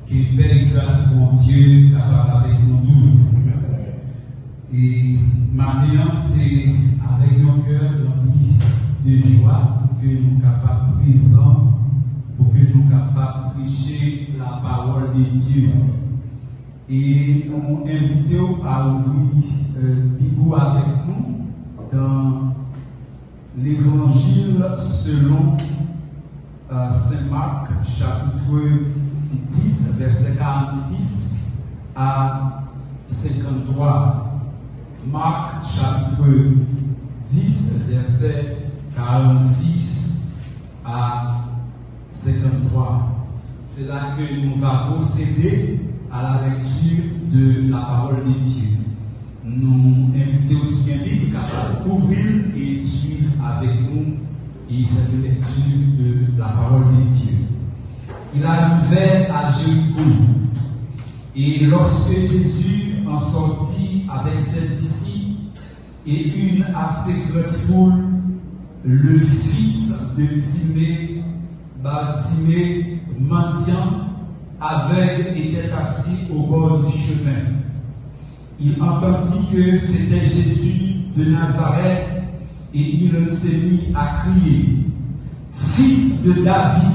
qu'il paie grâce pour Dieu capable avec nous tous. Et maintenant, c'est avec nos cœurs remplis de joie pour que nous soyons capables présents, pour que nous soyons capables de prêcher la parole de Dieu. Et on invite à ouvrir Bible avec nous dans l'évangile selon Saint Marc, chapitre 10, verset 46 à 53. Marc, chapitre 10, verset 46 à 53. C'est là que nous allons procéder à la lecture de la parole de Dieu. Nous invitons aussi bien Bible capable d'ouvrir et suivre avec nous et cette lecture de la parole de Dieu. Il arrivait à Jéricho, et lorsque Jésus en sortit avec ses disciples et une assez grande foule, le fils de Timée, Bartimée, mendiant, aveugle, était assis au bord du chemin. Il entendit que c'était Jésus de Nazareth et il s'est mis à crier: Fils de David,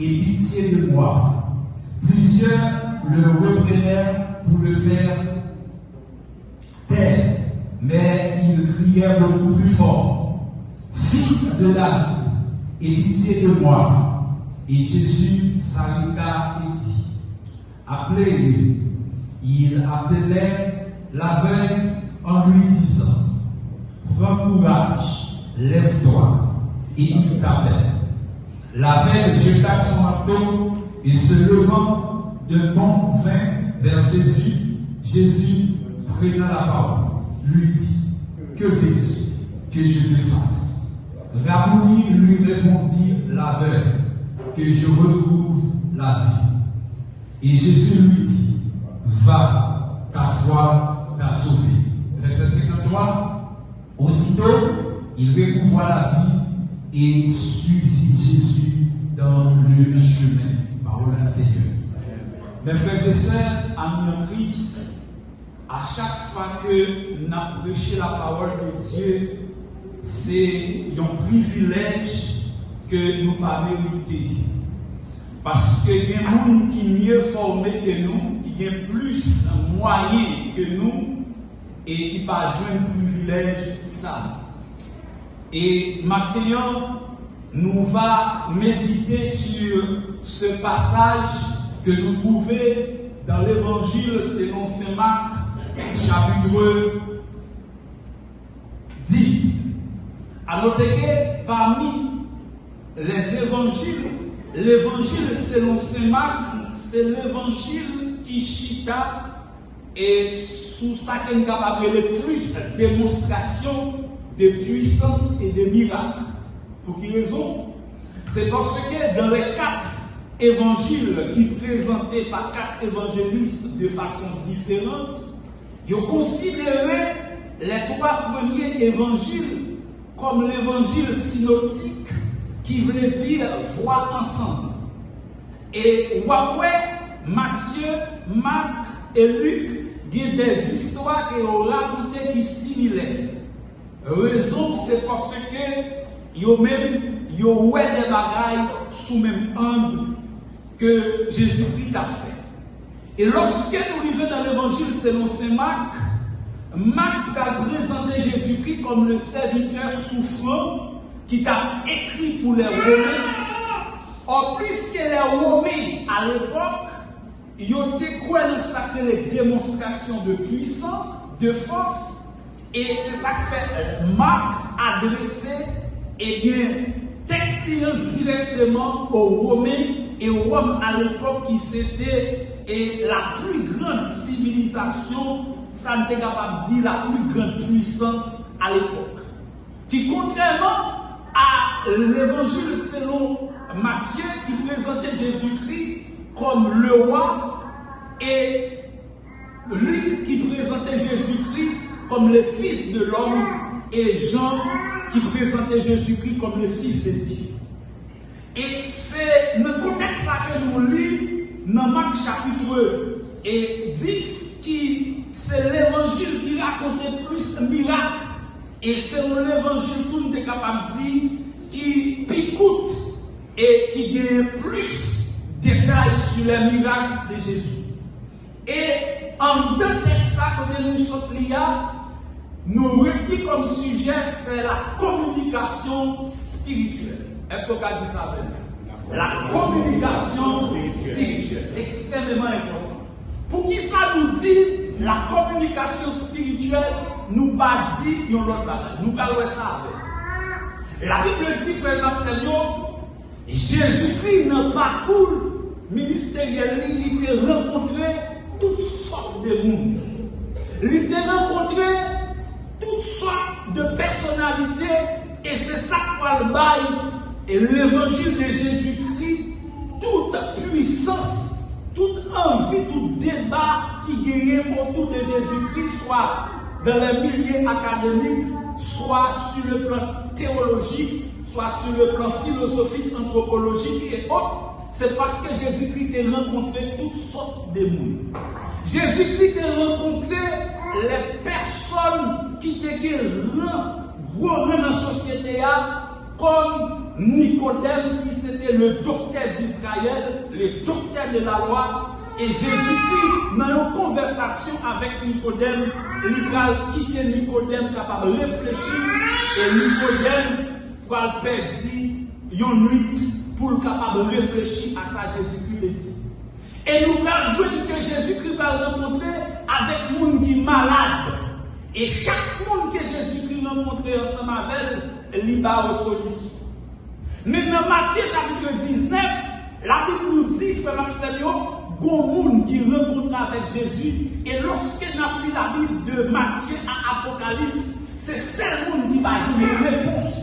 aie pitié de moi. Plusieurs le reprenèrent pour le faire taire, mais il criait beaucoup plus fort: Fils de David, aie pitié de moi. Et Jésus s'arrêta et dit: Appelez-le. Il appelait l'aveugle en lui disant: Prends courage, lève-toi. Et il t'appelle. L'aveugle jeta son manteau et se levant de bon vin vers Jésus, Jésus, prenant la parole, lui dit: Que veux-tu que je te fasse? Rabouni, lui répondit l'aveugle: Que je retrouve la vie. Et Jésus lui dit: Va, ta foi t'a sauvé. Verset 53. Aussitôt, il recouvra la vie et suivit Jésus dans le chemin. Parole du Seigneur. Mes frères et sœurs, amis en Christ, à chaque fois que nous avons prêché la parole de Dieu, c'est un privilège que nous pas mérité. Parce que il y a des gens qui sont mieux formés que nous, qui ont plus moyens que nous, et qui pas joué un privilège ça. Et maintenant, nous allons méditer sur ce passage que nous trouvons dans l'évangile selon Saint Marc, chapitre 10. À noter que parmi les évangiles, l'évangile selon Saint Marc, c'est l'évangile qui chita et sous ça qui est capable de plus démonstration de puissance et de miracles. Pour quelle raison? C'est parce que dans les 4 évangiles qui présentés par 4 évangélistes de façon différente, ils ont considéré les 3 premiers évangiles comme l'évangile synoptique, qui veut dire voir ensemble. Et Matthieu, Marc et Luc ont des histoires qui ont raconté qui sont similaires. Raison, c'est parce que ils ont des bagailles sous même angle que Jésus-Christ a fait. Et lorsque nous vivons dans l'évangile selon Saint Marc, Marc a présenté Jésus-Christ comme le serviteur souffrant qui t'a écrit pour les Romains. Or, puisque les Romains, à l'époque, ils ont été quoi les démonstrations de puissance, de force, et c'est ça que fait Marc adressé, et bien, textilant directement aux Romains, et Rome à l'époque qui c'était la plus grande civilisation, ça n'était capable de dire la plus grande puissance à l'époque. Qui contrairement à l'évangile selon Matthieu qui présentait Jésus-Christ comme le roi et Luc qui présentait Jésus-Christ comme le fils de l'homme et Jean qui présentait Jésus-Christ comme le fils de Dieu. Et c'est le contexte que nous lisons dans Marc chapitre 10, qui c'est l'évangile qui racontait plus de miracles. Et c'est l'évangile tout le monde est capable de dire qui picoute et qui gagne plus de détails sur les miracles de Jésus. Et en deux textes, que nous sommes liés, nous retenons comme sujet, c'est la communication spirituelle. Est-ce que vous avez dit ça? La communication spirituelle, extrêmement important. Pour qui ça nous dit la communication spirituelle, nous pas dit yon l'autre bagage. Nous parlons ça avec. La Bible dit, frère Seigneur, Jésus-Christ dans le parcours ministériel, il a rencontré toutes sortes de monde. Il a rencontré toutes sortes de personnalités et c'est ça qu'on le bail. Et l'évangile de Jésus-Christ, toute puissance, toute envie, tout débat qui gagne autour de Jésus-Christ, soit dans les milieux académiques, soit sur le plan théologique, soit sur le plan philosophique, anthropologique et autres, c'est parce que Jésus-Christ a rencontré toutes sortes de monde. Jésus-Christ a rencontré les personnes qui étaient gros dans la société, comme Nicodème, qui c'était le docteur d'Israël, le docteur de la loi. Et Jésus-Christ, dans une conversation avec Nicodème, il va quitter Nicodème capable de réfléchir. Et Nicodème va perdre une nuit pour capable de réfléchir à ça, Jésus-Christ dit. Et nous allons jouer que Jésus-Christ va rencontrer avec les gens qui sont malades. Et chaque monde que Jésus-Christ rencontrer ensemble avec elle, il va aux solutions. Mais dans Matthieu chapitre 19, la Bible nous dit, frère Seigneur, bon monde qui rencontre avec Jésus, et lorsque nous avons pris la Bible de Matthieu à Apocalypse, c'est seul monde qui va jouer une réponse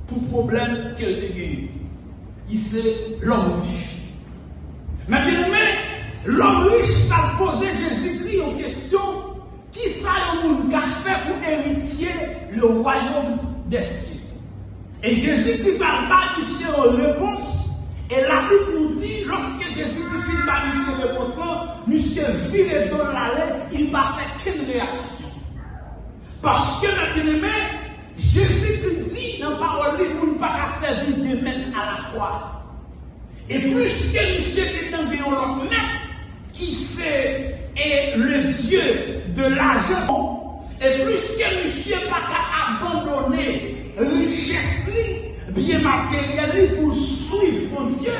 pour le problème qu'elle a gagné. Qui c'est l'homme riche. Mais bien aimé, l'homme riche a posé Jésus-Christ en question, qui ça le monde a fait pour héritier le royaume des cieux. Et Jésus-Christ va pas monsieur une réponse. Et la Bible nous dit, lorsque Jésus-Christ va monsieur une réponse, monsieur vire dans l'allée, il va faire quelle réaction? Parce que le bien-aimé, Jésus-Christ dit dans la parole, nous ne pouvons pas servir des maîtres à la fois. Et plus que monsieur est dans l'autre maître, qui c'est le Dieu de l'argent, et plus que monsieur n'a pas qu'à abandonner richesse, bien matérielle pour suivre mon Dieu,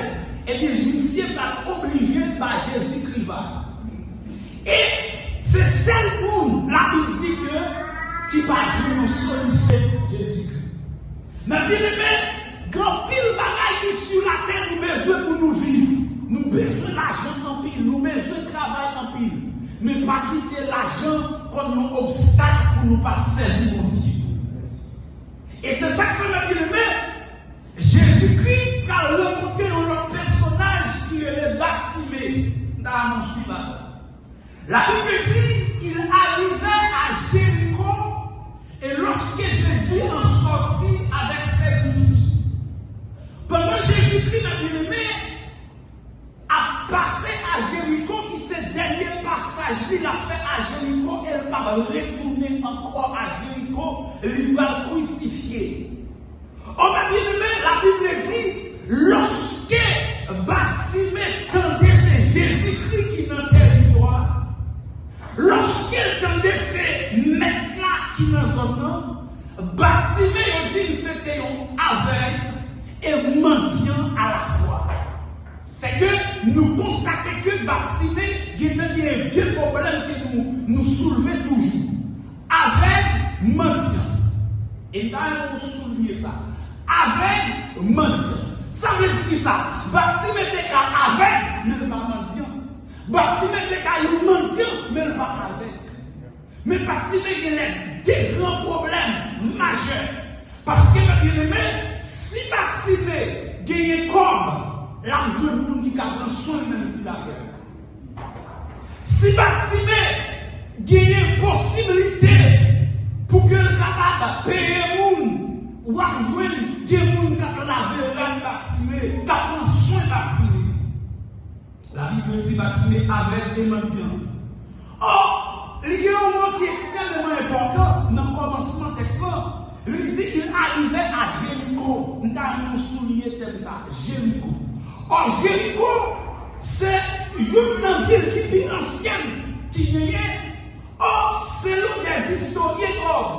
et bien monsieur va obligé par Jésus-Christ. Et c'est celle monde, la Bible dit que, qui va nous solliciter Jésus-Christ. Mais bien aimé, grand pile bagaille qui sur la terre nous besoin pour nous vivre. Nous besoin d'argent en pile, nous besoin de travail en pile. Mais pas quitter l'argent comme un obstacle pour nous pas servir mon Dieu. Et c'est ça que je veux dire. Jésus-Christ a rencontré un autre personnage qui est le baptisé dans mon là. La Bible dit qu'il arrivait à Jéricho et lorsque Jésus en sortit avec ses disciples, pendant Jésus-Christ a passé à Jéricho, qui c'est le dernier passage, il a fait à Jéricho, elle va retourner encore à Jéricho, il va le crucifier. Oh, ma bien-aimée, la Bible dit, lorsque Bartimée tendait, c'est Jésus-Christ qui est dans le territoire. Lorsqu'elle tendait, c'est maîtres-là qui est dans son nom. Bartimée dit, c'était un aveugle et mendiant à la fois. C'est que nous constatons que Bartimée a deux problèmes que nous soulevons toujours. Aveugle, mendiant. Et là, on souligne ça. Avec mendiant. Ça veut dire ça. Bartimée était avec, mais pas mendiant. Bartimée était mendiant, mais pas avec. Mais Bartimée a des grands problèmes majeurs. Parce que, bien aimé, si Bartimée gagne comme l'argent de monde qui a pris soin même si la guerre. Si Bartimée gagne possibilité pour que le capable payer monde, ou à jouer des gens qui ont lavé la Bartimée, qui ont soin Bartimée. La Bible dit baptisé avec et mendiant. Or, il y a un mot qui est extrêmement important dans le commencement texte. Il dit qu'il arrivait à Jéricho. Nous avons souligné ça. Jéricho. Or, Jéricho, c'est une ville qui est ancienne, qui gagnait. Or, selon des historiens comme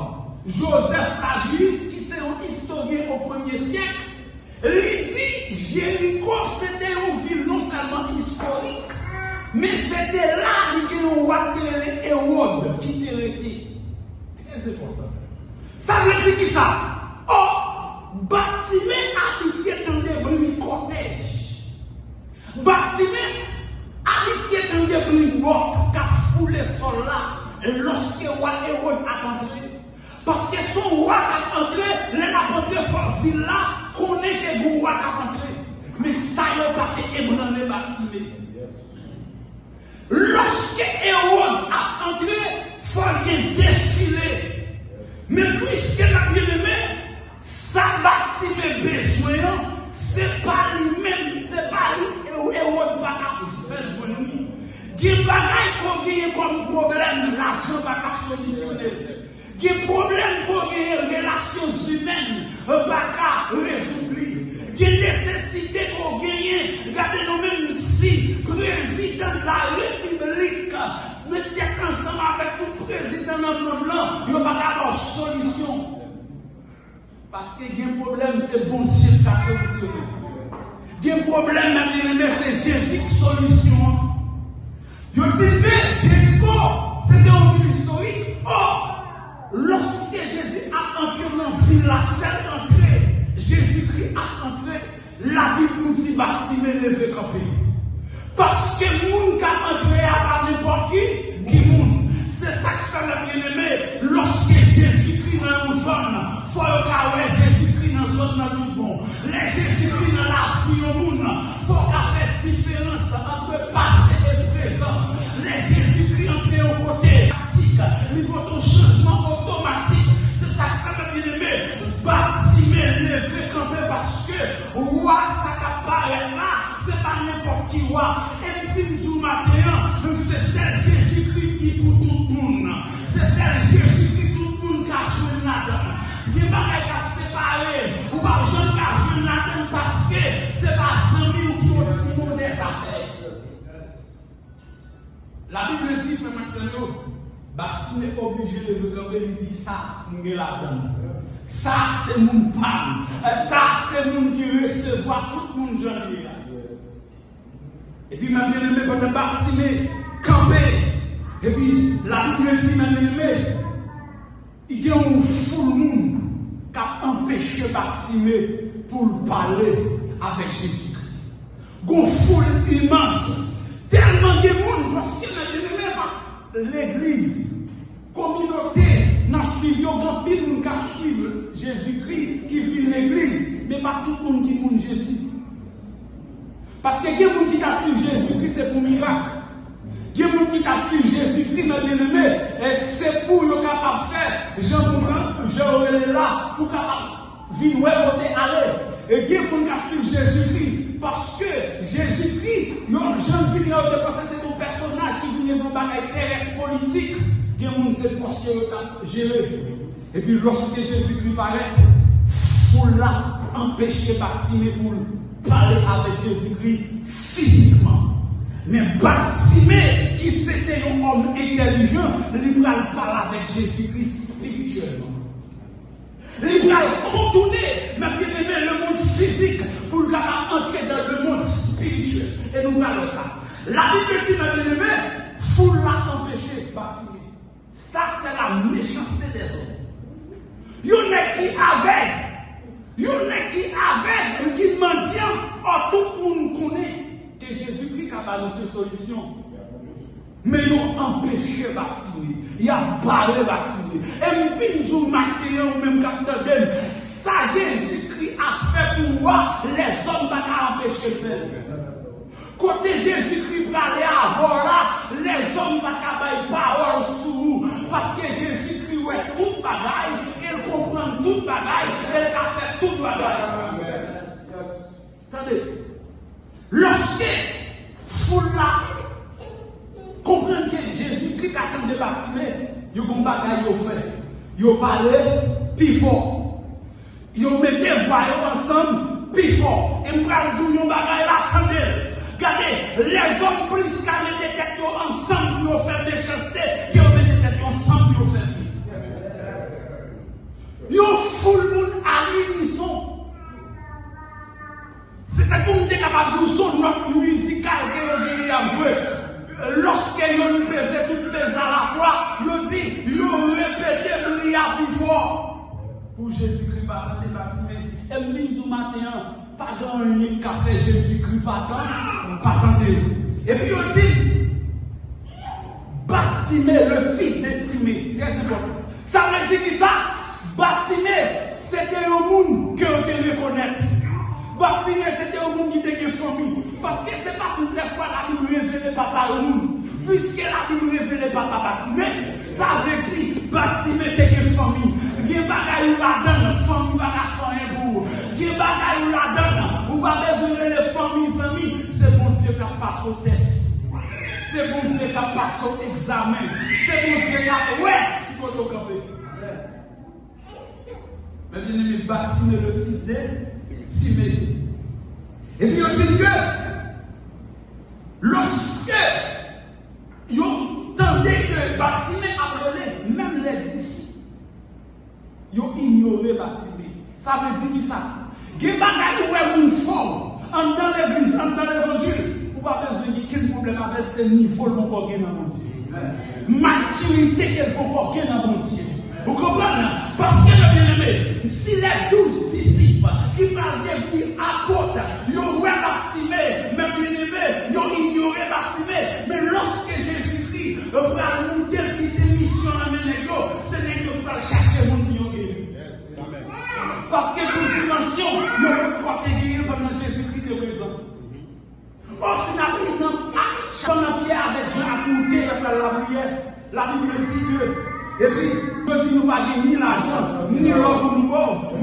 Joseph Flavius, qui est un historien au 1er siècle, il dit Jéricho, c'était une ville non seulement historique, mais c'était là qu'il y a un roi Hérode qui était arrêté. Très important. Ça veut dire qui ça? Oh, bâtiment habité dans des bris cortèges. Bâtiment habité dans des bris morts qui a foulé sol là lorsque le roi Hérode a entré. Parce que son roi a entré, les a entré dans ville là, qu'on est que le roi a entré. Mais ça n'a pas été ébranlé bâtiment. Lorsque Hérode a entré, il faut qu'il défilé. Mais puisque la bien-aimé, ça bâtiment besoin, c'est pas lui-même, c'est pas lui, Hérode pas capable. Il y a des bagailles comme problème, l'argent pas capable de solutionner. Il y a des problèmes pour les relations humaines, pas capable de résoudre. Il y a des nécessités pour gagner. Regardez nous-mêmes si président de la République mettez ensemble avec tout président dans le monde là, il n'y a pas d'avoir solution. Parce qu'il y a un problème, c'est bon Dieu qui a solutionné. Il y a un problème, c'est Jésus qui solution. Il dit que Jéricho, c'était une ville historique. Or, lorsque Jésus a entré dans la ville, la seule entrée, Jésus-Christ a entré, la Bible nous dit bâtiment levé campé. Parce que le monde qui a entré à n'importe qui monde. C'est ça que ça m'a bien aimé. Lorsque Jésus-Christ dans une zone, il faut que Jésus-Christ dans une zone dans tout le monde. Les Jésus-Christ dans la vie au monde, il faut qu'il y ait une différence entre passé et présent. Les Jésus-Christ entrés au côté pratique, il faut un changement automatique. C'est ça que ça m'a bien aimé. Bâtiment levé campé parce que roi ça apparaît là, c'est pas n'importe qui roi. Et puis nous matin, c'est celle Jésus-Christ qui pour tout le monde. C'est celle Jésus-Christ tout le monde qui a joué là-dedans. Il n'y a pas qu'à séparer ou pas jeune qui a joué là-dedans parce que c'est pas 100 000 qui ont des affaires. La Bible dit, frère Maxime, bâtiment n'est pas obligé de regarder, il dit ça, nous sommes là-dedans. Ça, c'est mon parle. Ça, c'est mon qui recevoir tout le monde j'en ai là. Et puis, ma bien-aimée, quand le bâtiment campé, et puis, la Bible dit, ma bien-aimée, il y a un fou monde qui a empêché le bâtiment pour parler avec Jésus-Christ. Il y a un foule immense. Tellement de monde, parce que ma bien-aimée, l'église, communauté, n'a suivi aucun pile nous qui suivre Jésus-Christ qui vit l'église, mais pas tout le monde qui monte Jésus. Parce que il y a des gens qui a suivi Jésus-Christ, c'est pour miracle. Il y a des gens qui a suivi Jésus-Christ, ma bien-aimée, et c'est pour le capable de faire. Je là pour capable vivre où aller. Et il y a des gens qui a suivi Jésus-Christ. Parce que Jésus-Christ, Jean-Philippe de penser c'est un personnage qui vient dans une terrestre politique. Il y a des gens qui sont gérés. Et puis lorsque Jésus-Christ paraît, il faut là empêcher Baptiste pour parler avec Jésus-Christ physiquement. Mais Baptiste, qui c'était un homme intelligent, il va parler avec Jésus-Christ spirituellement. Il va contourner, mais bien aimé, le monde physique pour entrer dans le monde spirituel. Et nous parlons ça. La Bible dit, mais bien aimé, il faut l'empêcher Baptiste. Ça, c'est la méchanceté des hommes. Il y en a qui avec, qui mendiant, tout le monde connaît que Jésus-Christ a balancé une solution. Mais ils ont empêché Baptiste. Ils ont barré Baptiste. Et nous avons marqué au même capteur d'elle. Ça, Jésus-Christ a fait pour moi, les hommes ne peuvent pas empêcher de faire. Côté Jésus-Christ va aller avoir là, les hommes ne peuvent pas parole sur vous. Parce que Jésus-Christ est tout bagaille, il comprend tout bagaille, il a fait tout bagaille. Attendez. Lorsque foule là, comprendre que Jésus-Christ attend de Bartimée, il y a un bagage fait. Il a parlé plus fort. Il a mis des voix ensemble plus fort. Et nous allons dire un bagage là, regardez, les hommes plus qu'à mettre des têtes ensemble pour faire des méchanceté, qui ont mis des têtes ensemble pour faire bien. Ils ont foule monde à l'unisson. C'est pour nous être capable de son note musicale que a joué. Lorsque nous pesons toutes les à la fois, nous dit, nous répétons le ria plus fort. Pour Jésus-Christ, pardon, les Bartimée. Et nous venons du matin, pas dans rien qu'a fait Jésus-Christ, pardon. Et puis on dit, Bartimée, le fils de Timée, très important. Ça veut dire qui ça? Bartimée, c'était un monde que on te reconnaît. Bartimée, c'était un monde qui était une famille. Parce que ce n'est pas toutes les fois la Bible révèle papa au monde. Puisque la Bible révèle papa Bartimée, ça veut dire Bartimée était une famille. Il y a des bagailles où la donne, famille va la faire pour. Il y a des bagailles où la donne, où va besoin de les familles, amis. C'est bon Dieu qui passe au test. C'est bon Dieu qui passe au examen. C'est bon Dieu qui a. Ouais, qui peut te camper. Mais bien aimé, Bartimée, le fils de Timée. Et puis on dit que lorsque ils entendaient que Bartimée appelait, même les disciples, ils ont ignoré Bartimée. Ça veut dire qui ça? Il y a des bagages où est fort, dans l'église, dans l'évangile, ou pas besoin de quel problème avec ce niveau qu'on peut gagner dans mon Dieu. Maturité qu'elle peut gagner dans mon Dieu. Vous comprenez? Parce que, bien aimé, si les 12 disciples qui parlent de vie apôtres, ils ont oublié Bartimée, mais bien aimé, ils ont ignoré Bartimée. Mais lorsque Jésus-Christ va nous dire qu'il y a une mission à mener, c'est les gens qui vont chercher mon Dieu. Parce que pour dimension, ils ont porté guérir pendant Jésus-Christ est présent. Or, si nous avons pendant Pierre avec Jean à monter après la prière, la Bible dit que. Et puis, nous n'avons pas ni l'argent, ni l'or pour nous,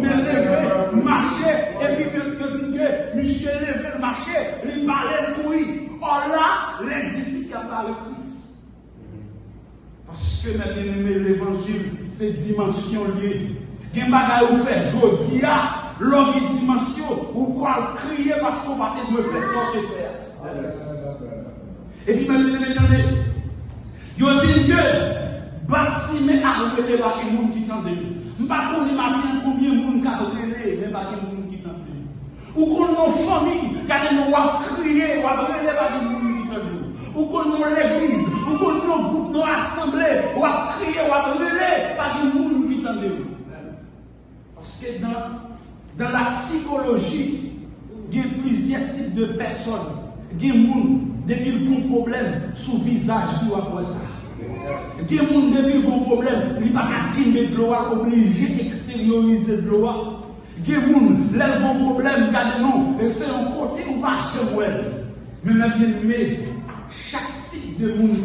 mais lever, marcher. Et puis, nous disons que monsieur lever le marché, il parlait de courir. Or là, les disciples qui ont parlé de Christ. Parce que, mes bien-aimés, l'évangile, c'est dimension liée. Il y a un bagage où fait, je dis, l'homme est dimension, ou quoi crier parce qu'on va te faire sortir faire. Et puis, mes bien-aimés, attendez, ils disent que, Bartimée a révélé par les gens qui t'entendent. Je ne sais pas combien de gens qui ont révélé, mais pas les gens qui t'entendent. Ou qu'on nos familles, quand nous avons crié, ou avons révélé par les gens qui t'entendent. Ou qu'on nos l'église, ou qu'on nos groupes, nos assemblées, ou avons crié, ou avons révélé par les gens qui t'entendent. Parce que dans la psychologie, il y a plusieurs types de personnes. Il y a des gens, depuis le bon problème, sous visage, ou après ça. Il y a des gens qui ont des problèmes, ils ne peuvent pas gagner de l'eau, obligés d'extérioriser de l'eau. Il y a des gens qui ont des problèmes, et c'est un côté où va chez. Mais bien, chaque type de monde,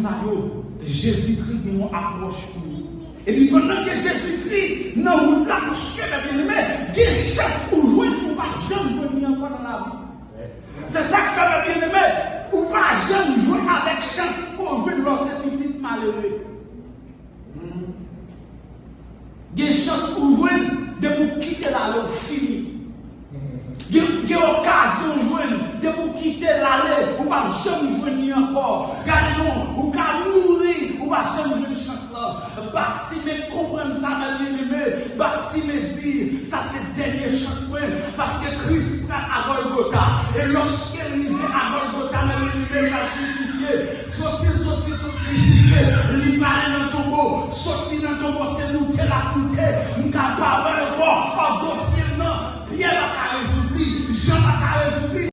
Jésus-Christ nous approche pour nous. Et puis pendant que Jésus-Christ n'a pas de la poussière, bien aimé, il y a une chasse pour jouer, pour ne pas jamais venir encore dans la vie. C'est ça que fait bien aimé. Ou pas jamais jouer avec chance pour jouer dans ces petites malheureux. Il y a une chance pour jouer de vous quitter l'allée fini. Il y a une occasion de jouer de vous quitter l'allée ou pas jamais jouer encore. Regardez-nous, ou pas mourir, ou pas jamais jouer une chance là. Bartimée comprendre ça, mes aimés. Bartimée dit, ça c'est dernière chance parce que Christ a à Golgotha. Et lorsqu'il est à Golgotha, mes aimés, il a crucifié. Sortir, crucifié.